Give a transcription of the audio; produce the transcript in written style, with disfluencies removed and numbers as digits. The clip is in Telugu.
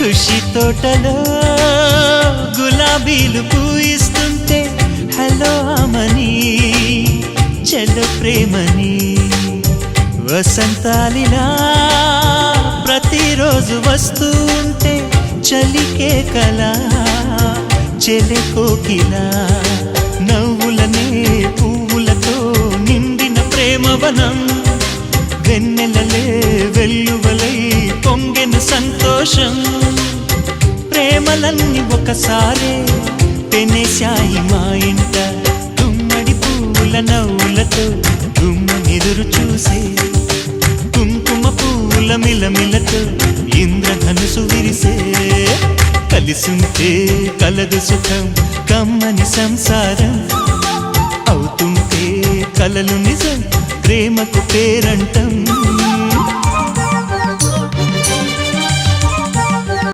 ఖుషి తోటలో గులాబీలు పూయిస్తుంటే హలో అమని చెల్లు ప్రేమని వసంతాలిలా ప్రతిరోజు వస్తుంటే చలికే కలా చెలె కోకిలా నవ్వులనే పువ్వులతో నిండిన ప్రేమవనం వెన్నెలలే వెల్లువలై పొంగెను సంతోషం ప్రేమలన్నీ ఒకసారే పెనేశాయి మా ఇంట గుమ్మడి పువ్వుల నవ్వులతో గుమ్మెదురు చూసే కుంకుమ పువ్వుల మిలమిలతో ఇంద్రధనుసు విరిసే కలిసుంటే కలదు సుఖం కమ్మని సంసారం అవుతుంటే కలలు నిజం ప్రేమకు పేరంటం